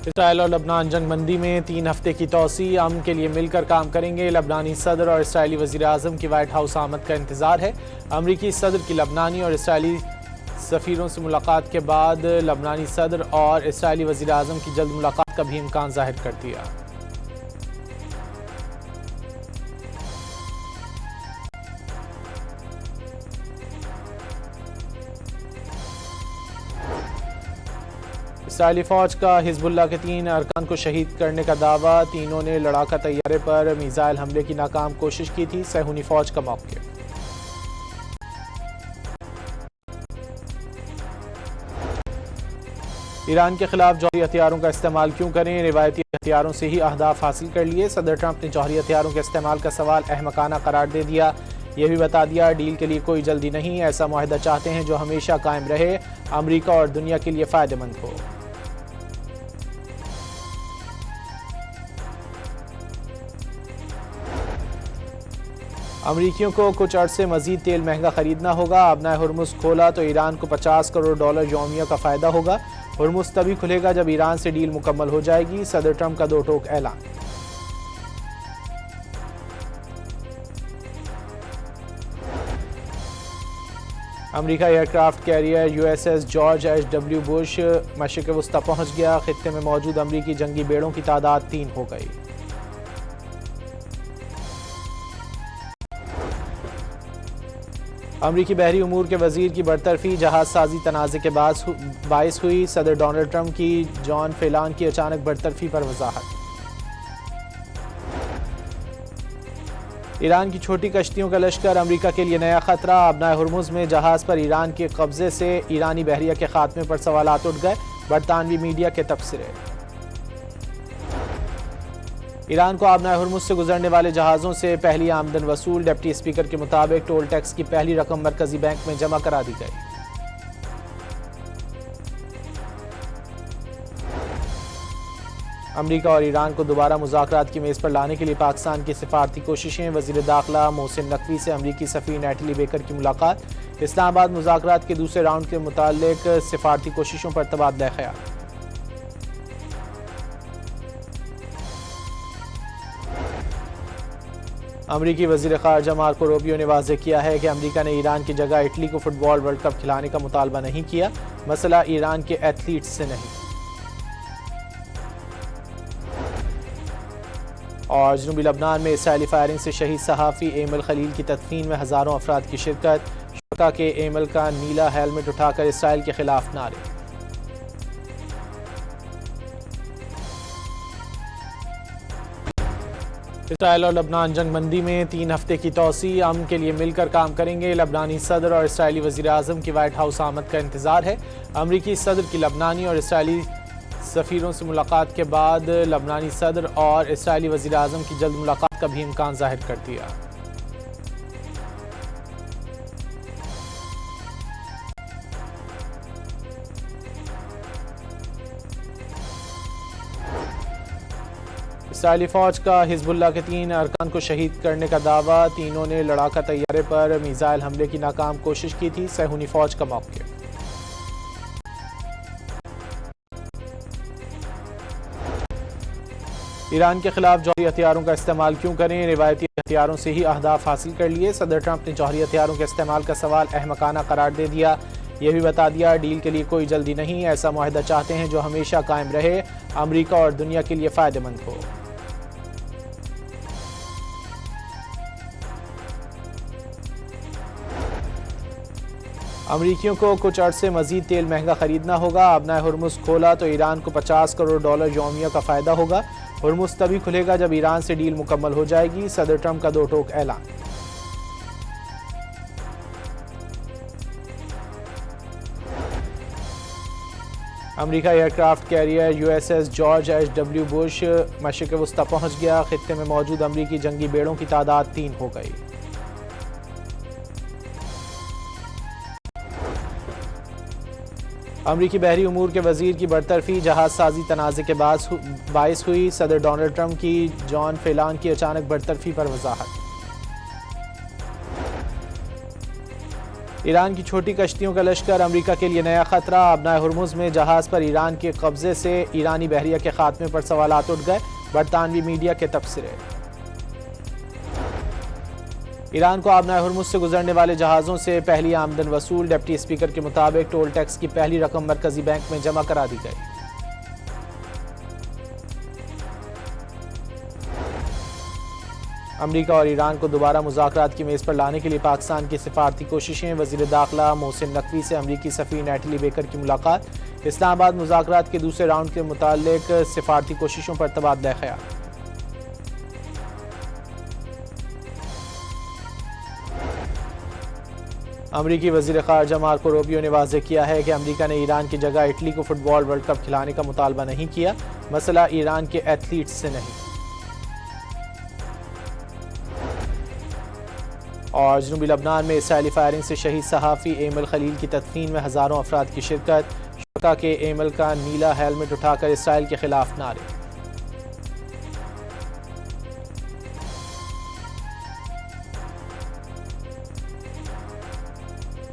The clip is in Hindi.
इसराइल और लबनान जंगबंदी में 3 हफ्ते की तोसी, अमन के लिए मिलकर काम करेंगे। लबनानी सदर और इसराइली वज़ीर आज़म की व्हाइट हाउस आमद का इंतजार है। अमरीकी सदर की लबनानी और इसराइली सफ़ीरों से मुलाकात के बाद लबनानी सदर और इसराइली वज़ीर आज़म की जल्द मुलाकात का भी इम्कान जाहिर कर दिया। इसराइली फौज का हिजबुल्लाह के 3 अरकान को शहीद करने का दावा। तीनों ने लड़ाका तैयारे पर मिसाइल हमले की नाकाम कोशिश की थी। सहूनी फौज का मौक़िफ़। ईरान के खिलाफ जौहरी हथियारों का इस्तेमाल क्यों करें? रिवायती हथियारों से ही अहदाफ हासिल कर लिए। सदर ट्रंप ने जौहरी हथियारों के इस्तेमाल का सवाल अहमकाना करार दे दिया। यह भी बता दिया डील के लिए कोई जल्दी नहीं, ऐसा मुआहदा चाहते हैं जो हमेशा कायम रहे, अमरीका और दुनिया के लिए फ़ायदेमंद हो। अमरीकियों को कुछ अर्से मजीद तेल महंगा खरीदना होगा। अपना हुर्मुज़ खोला तो ईरान को $50 करोड़ यौमिया का फ़ायदा होगा। हुर्मुज़ तभी खुलेगा जब ईरान से डील मुकम्मल हो जाएगी। सदर ट्रंप का 2 टोक ऐलान। America aircraft carrier USS George H.W. Bush मशरिक़ वस्ता पहुंच गया। खित्ते में मौजूद अमरीकी जंगी बेड़ों की तादाद 3 हो गई। अमरीकी बहरी उमूर के वजीर की बरतरफी जहाज साजी तनाज़े के बायस हुई। सदर डोनाल्ड ट्रंप की जॉन फेलान की अचानक बरतरफी पर वजाहत। ईरान की छोटी कश्तियों का लश्कर अमरीका के लिए नया खतरा। अपना हुर्मुज़ में जहाज पर ईरान के कब्जे से ईरानी बहरिया के खात्मे पर सवालात उठ गए। बरतानवी मीडिया के तबसरे। ईरान को आबना हुर्मुज़ से गुजरने वाले जहाज़ों से पहली आमदन वसूल। डिप्टी स्पीकर के मुताबिक टोल टैक्स की पहली रकम मरकजी बैंक में जमा करा दी गई। अमरीका और ईरान को दोबारा मुज़ाकरात की मेज़ पर लाने के लिए पाकिस्तान की सिफारती कोशिशें। वज़ीर दाखिला मोहसिन नकवी से अमरीकी सफ़ीर नैटली बेकर की मुलाकात। इस्लामाबाद मुज़ाकरात के दूसरे राउंड के मुताल्लिक सिफारती कोशिशों पर तबादला ख्याल। अमरीकी वज़ीर ख़ारजा मार्को रूबियो ने वाज़ेह किया है कि अमरीका ने ईरान की जगह इटली को फुटबॉल वर्ल्ड कप खिलाने का मुतालबा नहीं किया। मसला ईरान के एथलीट्स से नहीं। और जनूबी लबनान में इसराइली फायरिंग से शहीद सहाफ़ी एमल खलील की तदफीन में हज़ारों अफराद की शिरकत। शुरका के एमल का नीला हेलमेट उठाकर इसराइल के खिलाफ नारे। इसराइल और लबनान जंगबंदी में 3 हफ्ते की तोसी, अमन के लिए मिलकर काम करेंगे। लबनानी सदर और इसराइली वज़ीर आज़म की व्हाइट हाउस आमद का इंतजार है। अमरीकी सदर की लबनानी और इसराइली सफ़ीरों से मुलाकात के बाद लबनानी सदर और इसराइली वज़ीर आज़म की जल्द मुलाकात का भी इम्कान जाहिर कर दिया। इसराइली फौज का हिजबुल्लाह के 3 अरकान को शहीद करने का दावा। तीनों ने लड़ाका तैयारे पर मिसाइल हमले की नाकाम कोशिश की थी। सहूनी फौज का मौक़िफ़। ईरान के खिलाफ जौहरी हथियारों का इस्तेमाल क्यों करें? रिवायती हथियारों से ही अहदाफ हासिल कर लिए। सदर ट्रंप ने जौहरी हथियारों के इस्तेमाल का सवाल अहमकाना करार दे दिया। यह भी बता दिया डील के लिए कोई जल्दी नहीं, ऐसा मुआहदा चाहते हैं जो हमेशा कायम रहे, अमरीका और दुनिया के लिए फ़ायदेमंद हो। अमरीकियों को कुछ अर्से मजीद तेल महंगा खरीदना होगा। अपना हुर्मुज़ खोला तो ईरान को $50 करोड़ यौमिया का फ़ायदा होगा। हुर्मुज़ तभी खुलेगा जब ईरान से डील मुकम्मल हो जाएगी। सदर ट्रंप का 2 टोक ऐलान। America aircraft carrier USS George H.W. Bush मशरिक़ वस्ता पहुंच गया। खित्ते में मौजूद अमरीकी जंगी बेड़ों की तादाद 3 हो गई। अमरीकी बहरी उमूर के वजीर की बरतरफी जहाज साजी तनाज़े के बायस हुई। सदर डोनाल्ड ट्रंप की जॉन फेलान की अचानक बरतरफी पर वजाहत। ईरान की छोटी कश्तियों का लश्कर अमेरिका के लिए नया खतरा। अबनाए हुर्मुज में जहाज पर ईरान के कब्जे से ईरानी बहरिया के खात्मे पर सवालात उठ गए। बरतानवी मीडिया के तबसरे। ईरान को अबनाए हुर्मुज से गुजरने वाले जहाज़ों से पहली आमदन वसूल। डिप्टी स्पीकर के मुताबिक टोल टैक्स की पहली रकम मरकजी बैंक में जमा करा दी गई। अमेरिका और ईरान को दोबारा मुज़ाकरात की मेज़ पर लाने के लिए पाकिस्तान की सिफारती कोशिशें। वज़ीर दाखिला मोहसिन नकवी से अमेरिकी सफ़ीर नैटली बेकर की मुलाकात। इस्लामाबाद मुज़ाकरात के दूसरे राउंड के मुताल्लिक सिफारती कोशिशों पर तबादला ख्याल। अमेरिकी वज़ीर ख़ारजा मार्को रूबियो ने वाज़ेह किया है कि अमेरिका ने ईरान की जगह इटली को फुटबॉल वर्ल्ड कप खिलाने का मुतालबा नहीं किया। मसला ईरान के एथलीट्स से नहीं। और जनूबी लबनान में इसराइली फायरिंग से शहीद सहाफ़ी एमल खलील की तदफीन में हज़ारों अफराद की शिरकत। शुरका के एमल का नीला हेलमेट उठाकर इसराइल के खिलाफ नारे।